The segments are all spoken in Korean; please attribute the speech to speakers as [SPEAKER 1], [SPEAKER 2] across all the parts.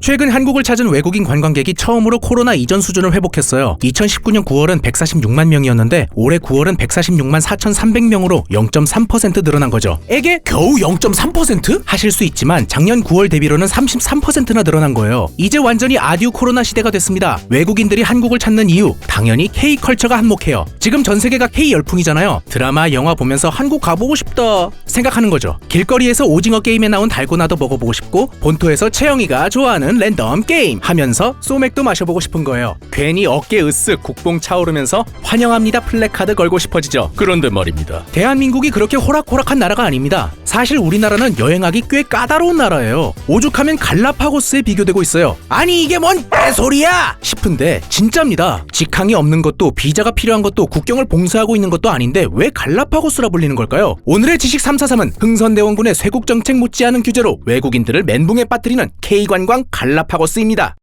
[SPEAKER 1] 최근 한국을 찾은 외국인 관광객이 처음으로 코로나 이전 수준을 회복했어요. 2019년 9월은 146만 명이었는데 올해 9월은 146만 4,300명으로 0.3% 늘어난 거죠. 에게 겨우 0.3%? 하실 수 있지만 작년 9월 대비로는 33%나 늘어난 거예요. 이제 완전히 아듀 코로나 시대가 됐습니다. 외국인들이 한국을 찾는 이유, 당연히 K컬처가 한몫해요. 지금 전 세계가 K 열풍이잖아요. 드라마, 영화 보면서 한국 가보고 싶다 생각하는 거죠. 길거리에서 오징어 게임에 나온 달고나도 먹어보고 싶고 본토에서 채영이가 좋아하는 랜덤 게임 하면서 소맥도 마셔보고 싶은 거예요. 괜히 어깨 으쓱 국뽕 차오르면서 환영합니다 플래카드 걸고 싶어지죠.
[SPEAKER 2] 그런데 말입니다.
[SPEAKER 1] 대한민국이 그렇게 호락호락한 나라가 아닙니다. 사실 우리나라는 여행하기 꽤 까다로운 나라예요. 오죽하면 갈라파고스에 비교되고 있어요. 아니 이게 뭔 개소리야 싶은데 진짜입니다. 직항이 없는 것도 비자가 필요한 것도 국경을 봉쇄하고 있는 것도 아닌데 왜 갈라파고스라 불리는 걸까요? 오늘의 지식 343은 흥선대원군의 쇄국정책 못지않은 규제로 외국인들을 멘붕에 빠뜨리는 K관광 갈라파고스입니다.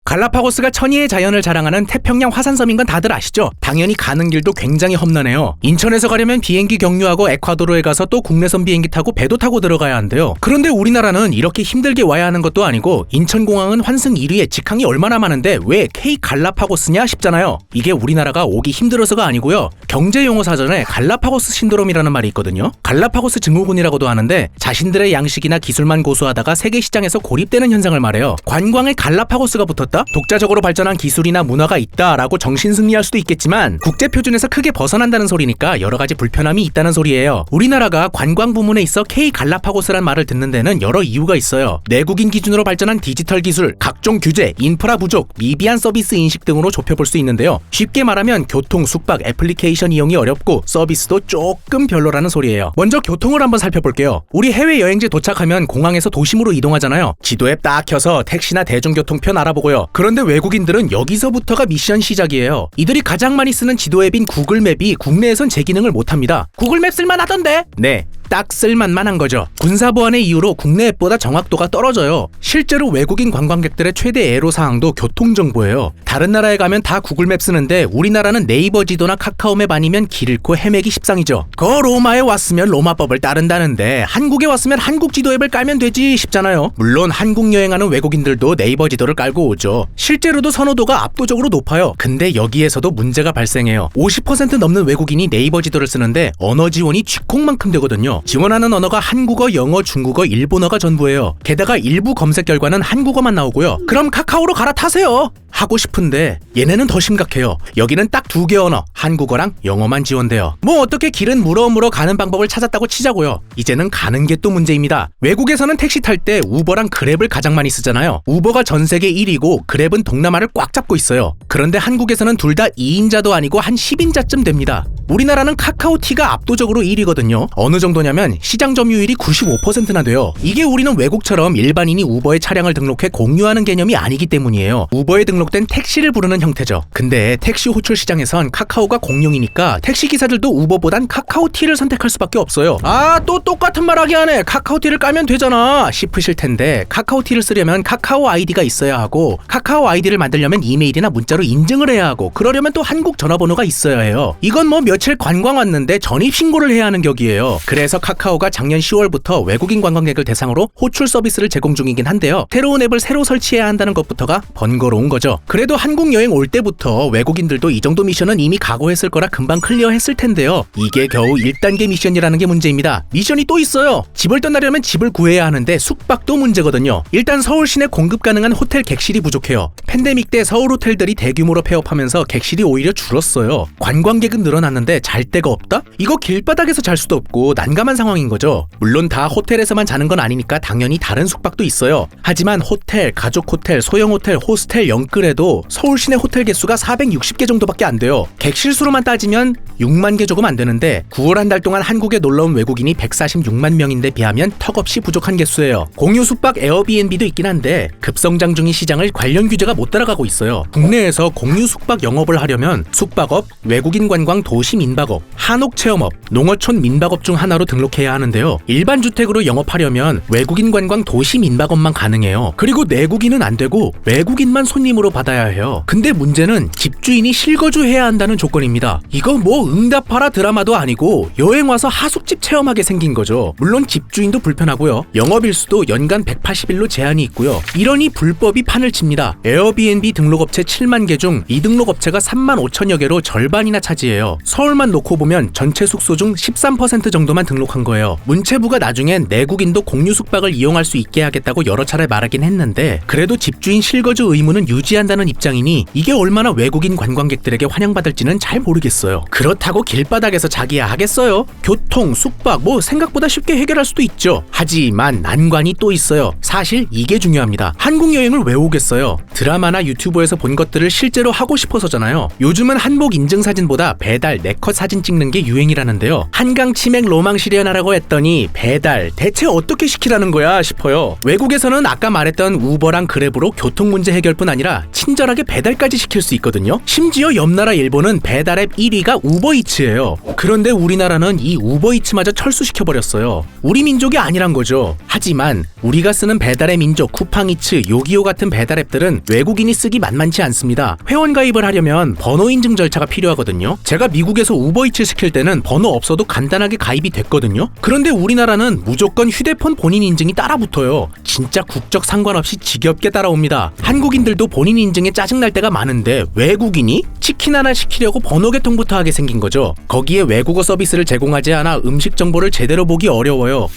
[SPEAKER 1] 갈라파고스가 천혜의 자연을 자랑하는 태평양 화산섬인 건 다들 아시죠? 당연히 가는 길도 굉장히 험난해요. 인천에서 가려면 비행기 경유하고 에콰도르에 가서 또 국내선 비행기 타고 배도 타고 들어가야 한대요. 그런데 우리나라는 이렇게 힘들게 와야 하는 것도 아니고 인천공항은 환승 1위에 직항이 얼마나 많은데 왜 K 갈라파고스냐 싶잖아요. 이게 우리나라가 오기 힘들어서가 아니고요. 경제용어사전에 갈라파고스 신드롬이라는 말이 있거든요. 갈라파고스 증후군이라고도 하는데 자신들의 양식이나 기술만 고수하다가 세계시장에서 고립되는 현상을 말해요. 관광에 갈라파고스가 붙었다? 독자적으로 발전한 기술이나 문화가 있다라고 정신승리할 수도 있겠지만 국제표준에서 크게 벗어난다는 소리니까 여러가지 불편함이 있다는 소리예요. 우리나라가 관광 부문에 있어 K 갈라파고스란 말을 듣는 데는 여러 이유가 있어요. 내국인 기준으로 발전한 디지털 기술, 각종 규제, 인프라 부족, 미비한 서비스 인식 등으로 좁혀볼 수 있는데요. 쉽게 말하면 교통, 숙박, 애플리케이션 이용이 어렵고 서비스도 조금 별로라는 소리예요. 먼저 교통을 한번 살펴볼게요. 우리 해외여행지 도착하면 공항에서 도심으로 이동하잖아요. 지도에 딱 켜서 택시나 대중교통편 알아보고요. 그런데 외국인들은 여기서부터가 미션 시작이에요. 이들이 가장 많이 쓰는 지도 앱인 구글맵이 국내에선 제 기능을 못합니다. 구글맵 쓸만하던데? 네. 딱 쓸만만 거죠. 군사보안의 이유로 국내 앱보다 정확도가 떨어져요. 실제로 외국인 관광객들의 최대 애로사항도 교통정보예요. 다른 나라에 가면 다 구글맵 쓰는데 우리나라는 네이버 지도나 카카오맵 아니면 길 잃고 헤매기 십상이죠. 로마에 왔으면 로마법을 따른다는데 한국에 왔으면 한국 지도 앱을 깔면 되지 싶잖아요. 물론 한국 여행하는 외국인들도 네이버 지도를 깔고 오죠. 실제로도 선호도가 압도적으로 높아요. 근데 여기에서도 문제가 발생해요. 50% 넘는 외국인이 네이버 지도를 쓰는데 언어 지원이 쥐콩만큼 되거든요. 지원하는 언어가 한국어, 영어, 중국어, 일본어가 전부예요. 게다가 일부 검색 결과는 한국어만 나오고요. 그럼 카카오로 갈아타세요 하고 싶은데 얘네는 더 심각해요. 여기는 딱 2개 언어, 한국어랑 영어만 지원돼요. 뭐 어떻게 길은 물어 가는 방법을 찾았다고 치자고요. 이제는 가는 게 또 문제입니다. 외국에서는 택시 탈 때 우버랑 그랩을 가장 많이 쓰잖아요. 우버가 전 세계 1위고 그랩은 동남아를 꽉 잡고 있어요. 그런데 한국에서는 둘 다 2인자도 아니고 한 10인자쯤 됩니다. 우리나라는 카카오티가 압도적으로 1위거든요. 어느 정도냐면 시장 점유율이 95%나 돼요. 이게 우리는 외국처럼 일반인이 우버에 차량을 등록해 공유하는 개념이 아니기 때문이에요. 우버에 등록된 택시를 부르는 형태죠. 근데 택시 호출 시장에선 카카오가 공룡이니까 택시기사들도 우버보단 카카오티를 선택할 수밖에 없어요. 또 똑같은 말 하게 하네. 카카오티를 깔면 되잖아 싶으실 텐데 카카오티를 쓰려면 카카오 아이디가 있어야 하고 카카오 아이디를 만들려면 이메일이나 문자로 인증을 해야 하고 그러려면 또 한국 전화번호가 있어야 해요. 이건 뭐 며칠 관광 왔는데 전입신고를 해야 하는 격이에요. 그래서 카카오가 작년 10월부터 외국인 관광객을 대상으로 호출 서비스를 제공 중이긴 한데요. 새로운 앱을 새로 설치해야 한다는 것부터가 번거로운 거죠. 그래도 한국 여행 올 때부터 외국인들도 이 정도 미션은 이미 각오했을 거라 금방 클리어했을 텐데요. 이게 겨우 1단계 미션이라는 게 문제입니다. 미션이 또 있어요. 집을 떠나려면 집을 구해야 하는데 숙박도 문제거든요. 일단 서울 시내 공급 가능한 호텔 객실이 부족해요. 팬데믹 때 서울 호텔들이 대규모로 폐업하면서 객실이 오히려 줄었어요. 관광객은 늘어났는데 잘 데가 없다? 이거 길바닥에서 잘 수도 없고 난감한 상황인 거죠. 물론 다 호텔에서만 자는 건 아니니까 당연히 다른 숙박도 있어요. 하지만 호텔, 가족 호텔, 소형 호텔, 호스텔, 영끌에도 서울 시내 호텔 개수가 460개 정도밖에 안 돼요. 객실 수로만 따지면 6만 개 조금 안 되는데 9월 한 달 동안 한국에 놀러온 외국인이 146만 명인데 비하면 턱없이 부족한 개수예요. 공유 숙박 에어비앤비도 있긴 한데 급성장 중인 시장을 관련 규제가 못 따라가고 있어요. 국내에서 공유 숙박 영업을 하려면 숙박업, 외국인 관광 도시 도시 민박업, 한옥 체험업, 농어촌 민박업 중 하나로 등록해야 하는데요. 일반 주택으로 영업하려면 외국인 관광 도시 민박업만 가능해요. 그리고 내국인은 안 되고 외국인만 손님으로 받아야 해요. 근데 문제는 집주인이 실거주해야 한다는 조건입니다. 이거 뭐 응답하라 드라마도 아니고 여행 와서 하숙집 체험하게 생긴 거죠. 물론 집주인도 불편하고요. 영업일수도 연간 180일로 제한이 있고요. 이러니 불법이 판을 칩니다. 에어비앤비 등록업체 7만 개 중 미등록업체가 3만 5천여 개로 절반이나 차지해요. 서울만 놓고 보면 전체 숙소 중 13% 정도만 등록한 거예요. 문체부가 나중엔 내국인도 공유 숙박을 이용할 수 있게 하겠다고 여러 차례 말하긴 했는데 그래도 집주인 실거주 의무는 유지한다는 입장이니 이게 얼마나 외국인 관광객들에게 환영받을지는 잘 모르겠어요. 그렇다고 길바닥에서 자기야 하겠어요? 교통, 숙박 뭐 생각보다 쉽게 해결할 수도 있죠. 하지만 난관이 또 있어요. 사실 이게 중요합니다. 한국 여행을 왜 오겠어요? 드라마나 유튜브에서 본 것들을 실제로 하고 싶어서잖아요. 요즘은 한복 인증 사진보다 배달, 네컷 사진 찍는 게 유행이라는데요. 한강 치맥 로망 실현하라고 했더니 배달 대체 어떻게 시키라는 거야 싶어요. 외국에서는 아까 말했던 우버랑 그랩으로 교통 문제 해결뿐 아니라 친절하게 배달까지 시킬 수 있거든요. 심지어 옆나라 일본은 배달앱 1위가 우버이츠예요. 그런데 우리나라는 이 우버이츠마저 철수시켜버렸어요. 우리 민족이 아니란 거죠. 하지만 우리가 쓰는 배달의 민족 쿠팡이츠, 요기요 같은 배달앱들은 외국인이 쓰기 만만치 않습니다. 회원 가입을 하려면 번호 인증 절차가 필요하거든요. 제가 미국에서 우버이츠 시킬 때는 번호 없어도 간단하게 가입이 됐거든요. 그런데 우리나라는 무조건 휴대폰 본인 인증이 따라붙어요. 진짜 국적 상관없이 지겹게 따라옵니다. 한국인들도 본인 인증에 짜증날 때가 많은데 외국인이 치킨 하나 시키려고 번호 개통부터 하게 생긴 거죠. 거기에 외국어 서비스를 제공하지 않아 음식 정보를 제대로 보기 어려워요.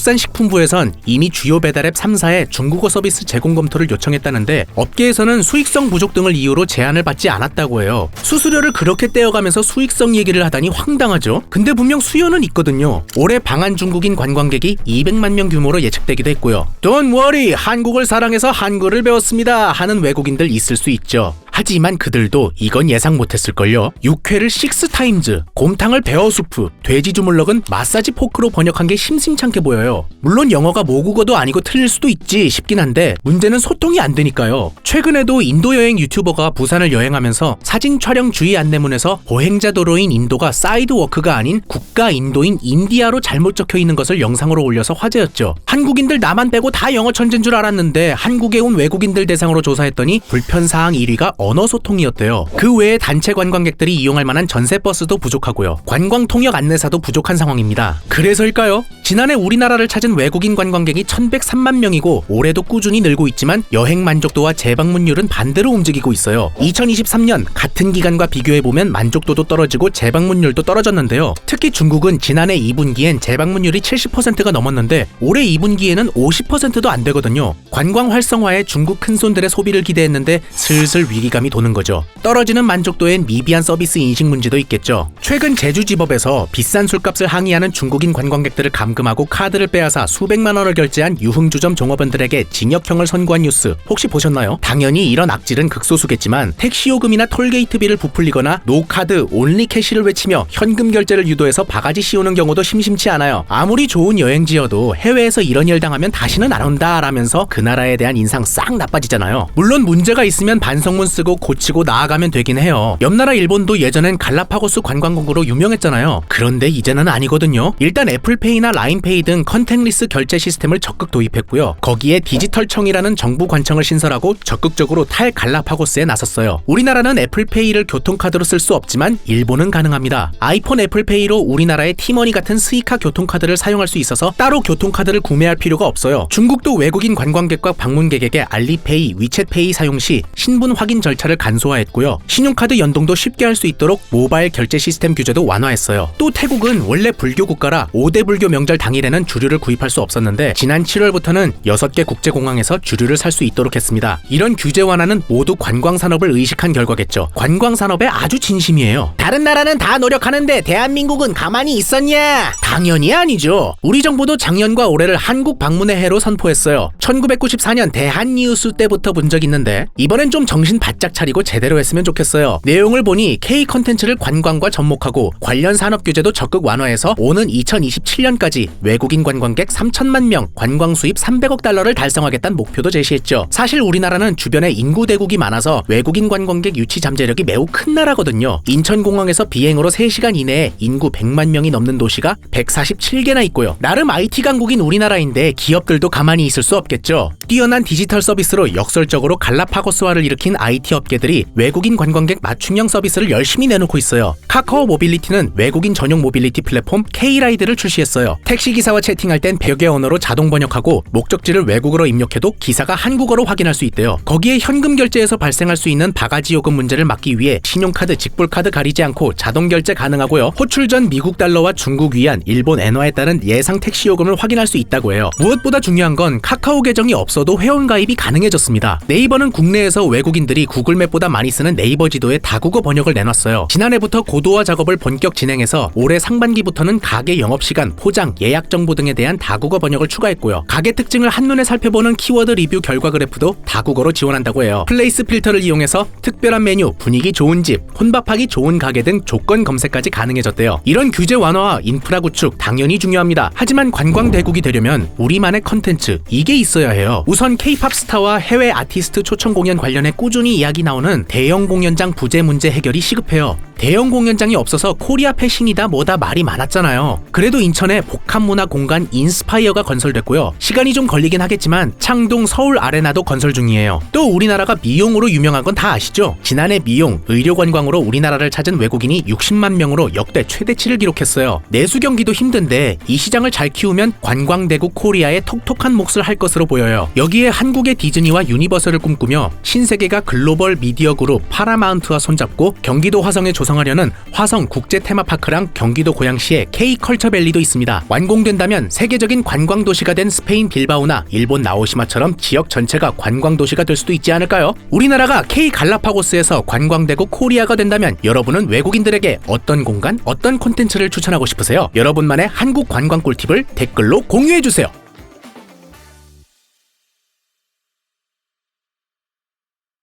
[SPEAKER 1] 농림축산식품부에선 이미 주요 배달앱 3사에 중국어 서비스 제공 검토를 요청했다는데 업계에서는 수익성 부족 등을 이유로 제한을 받지 않았다고 해요. 수수료를 그렇게 떼어가면서 수익성 얘기를 하다니 황당하죠. 근데 분명 수요는 있거든요. 올해 방한 중국인 관광객이 200만 명 규모로 예측되기도 했고요. Don't worry, 한국을 사랑해서 한글을 배웠습니다 하는 외국인들 있을 수 있죠. 하지만 그들도 이건 예상 못했을걸요. 육회를 6타임즈, 곰탕을 베어수프, 돼지 주물럭은 마사지 포크로 번역한 게 심심찮게 보여요. 물론 영어가 모국어도 아니고 틀릴 수도 있지 싶긴 한데 문제는 소통이 안 되니까요. 최근에도 인도 여행 유튜버가 부산을 여행하면서 사진 촬영 주의 안내문에서 보행자 도로인 인도가 사이드워크가 아닌 국가 인도인 인디아로 잘못 적혀 있는 것을 영상으로 올려서 화제였죠. 한국인들 나만 빼고 다 영어 천재인 줄 알았는데 한국에 온 외국인들 대상으로 조사했더니 불편사항 1위가 언어 소통이었대요. 그 외에 단체 관광객들이 이용할 만한 전세버스도 부족하고요. 관광 통역 안내사도 부족한 상황입니다. 그래서일까요? 지난해 우리나라를 찾은 외국인 관광객이 1103만 명이고 올해도 꾸준히 늘고 있지만 여행 만족도와 재방문율은 반대로 움직이고 있어요. 2023년 같은 기간과 비교해보면 만족도도 떨어지고 재방문율도 떨어졌는데요. 특히 중국은 지난해 2분기엔 재방문율이 70%가 넘었는데 올해 2분기에는 50%도 안 되거든요. 관광 활성화에 중국 큰손들의 소비를 기대했는데 슬슬 위기감이 도는 거죠. 떨어지는 만족도엔 미비한 서비스 인식 문제도 있겠죠. 최근 제주지법에서 비싼 술값을 항의하는 중국인 관광객들을 감금하고 카드를 빼앗아 수백만 원을 결제한 유흥주점 종업원들에게 징역형을 선고한 뉴스 혹시 보셨나요? 당연히 이런 악질은 극소수겠지만 택시요금이나 톨게이트비를 부풀리거나 노카드, 온리캐시를 외치며 현금 결제를 유도해서 바가지 씌우는 경우도 심심치 않아요. 아무리 좋은 여행지여도 해외에서 이런 일 당하면 다시는 안 온다 라면서 그 나라에 대한 인상 싹 나빠지잖아요. 물론 문제가 있으면 반성문 쓰고 고치고 나아가면 되긴 해요. 옆나라 일본도 예전엔 갈라파고스 관광국으로 유명했잖아요. 그런데 이제는 아니거든요. 일단 애플페이나 라인페이 등 컨택리스 결제 시스템을 적극 도입했고요. 거기에 디지털청이라는 정부 관청을 신설하고 적극적으로 탈갈라파고스에 나섰어요. 우리나라는 애플페이를 교통카드로 쓸 수 없지만 일본은 가능합니다. 아이폰 애플페이로 우리나라의 티머니 같은 스이카 교통카드를 사용할 수 있어서 따로 교통카드를 구매할 필요가 없어요. 중국도 외국인 관광객과 방문객에게 알리페이, 위챗페이 사용 시 신분 확인 절차를 간소화했고요. 신용카드 연동도 쉽게 할 수 있도록 모바일 결제 시스템 규제도 완화했어요. 또 태국은 원래 불교 국가라 5대 불교 명절 당일에는 주류를 구입할 수 없었는데 지난 7월부터는 6개 국제공항에서 주류를 살 수 있도록 했습니다. 이런 규제 완화는 모두 관광산업을 의식한 결과겠죠. 관광산업에 아주 진심이에요. 다른 나라는 다 노력하는데 대한민국은 가만히 있었냐? 당연히 아니죠. 우리 정부도 작년과 올해를 한국 방문의 해로 선포했어요. 1994년 대한뉴스 때부터 본 적 있는데 이번엔 좀 정신 바짝 바짝 차리고 제대로 했으면 좋겠어요. 내용을 보니 K 컨텐츠를 관광과 접목하고 관련 산업 규제도 적극 완화해서 오는 2027년까지 외국인 관광객 3천만 명, 관광 수입 300억 달러를 달성하겠다는 목표도 제시했죠. 사실 우리나라는 주변에 인구 대국이 많아서 외국인 관광객 유치 잠재력이 매우 큰 나라거든요. 인천공항에서 비행으로 3시간 이내에 인구 100만 명이 넘는 도시가 147개나 있고요. 나름 IT 강국인 우리나라인데 기업들도 가만히 있을 수 없겠죠. 뛰어난 디지털 서비스로 역설적으로 갈라파고스화를 일으킨 IT 업계들이 외국인 관광객 맞춤형 서비스를 열심히 내놓고 있어요. 카카오 모빌리티는 외국인 전용 모빌리티 플랫폼 K라이드를 출시했어요. 택시기사와 채팅할 땐 백여 언어로 자동 번역하고 목적지를 외국어로 입력해도 기사가 한국어로 확인할 수 있대요. 거기에 현금 결제에서 발생할 수 있는 바가지 요금 문제를 막기 위해 신용카드, 직불카드 가리지 않고 자동 결제 가능하고요. 호출 전 미국 달러와 중국 위안, 일본 엔화에 따른 예상 택시 요금을 확인할 수 있다고 해요. 무엇보다 중요한 건 카카오 계정이 없어도 회원 가입이 가능해졌습니다. 네이버는 국내에서 외국인들이 구글맵보다 많이 쓰는 네이버 지도에 다국어 번역을 내놨어요. 지난해부터 고도화 작업을 본격 진행해서 올해 상반기부터는 가게 영업시간, 포장, 예약 정보 등에 대한 다국어 번역을 추가했고요. 가게 특징을 한눈에 살펴보는 키워드 리뷰 결과 그래프도 다국어로 지원한다고 해요. 플레이스 필터를 이용해서 특별한 메뉴, 분위기 좋은 집, 혼밥하기 좋은 가게 등 조건 검색까지 가능해졌대요. 이런 규제 완화와 인프라 구축 당연히 중요합니다. 하지만 관광 대국이 되려면 우리만의 컨텐츠, 이게 있어야 해요. 우선 K-팝 스타와 해외 아티스트 초청 공연 관련해 꾸준히 이야기 나오는 대형 공연장 부재 문제 해결이 시급해요. 대형 공연장이 없어서 코리아 패싱이다 뭐다 말이 많았잖아요. 그래도 인천에 복합문화공간 인스파이어가 건설됐고요. 시간이 좀 걸리긴 하겠지만 창동 서울 아레나도 건설 중이에요. 또 우리나라가 미용으로 유명한 건 다 아시죠? 지난해 미용, 의료관광으로 우리나라를 찾은 외국인이 60만 명으로 역대 최대치를 기록했어요. 내수 경기도 힘든데 이 시장을 잘 키우면 관광대국 코리아에 톡톡한 몫을 할 것으로 보여요. 여기에 한국의 디즈니와 유니버설을 꿈꾸며 신세계가 글로벌 미디어 그룹 파라마운트와 손잡고 경기도 화성에 조성하려는 화성 국제 테마파크랑 경기도 고양시의 K컬처밸리도 있습니다. 완공된다면 세계적인 관광도시가 된 스페인 빌바오나 일본 나오시마처럼 지역 전체가 관광도시가 될 수도 있지 않을까요? 우리나라가 K 갈라파고스에서 관광대국 코리아가 된다면 여러분은 외국인들에게 어떤 공간, 어떤 콘텐츠를 추천하고 싶으세요? 여러분만의 한국 관광 꿀팁을 댓글로 공유해주세요.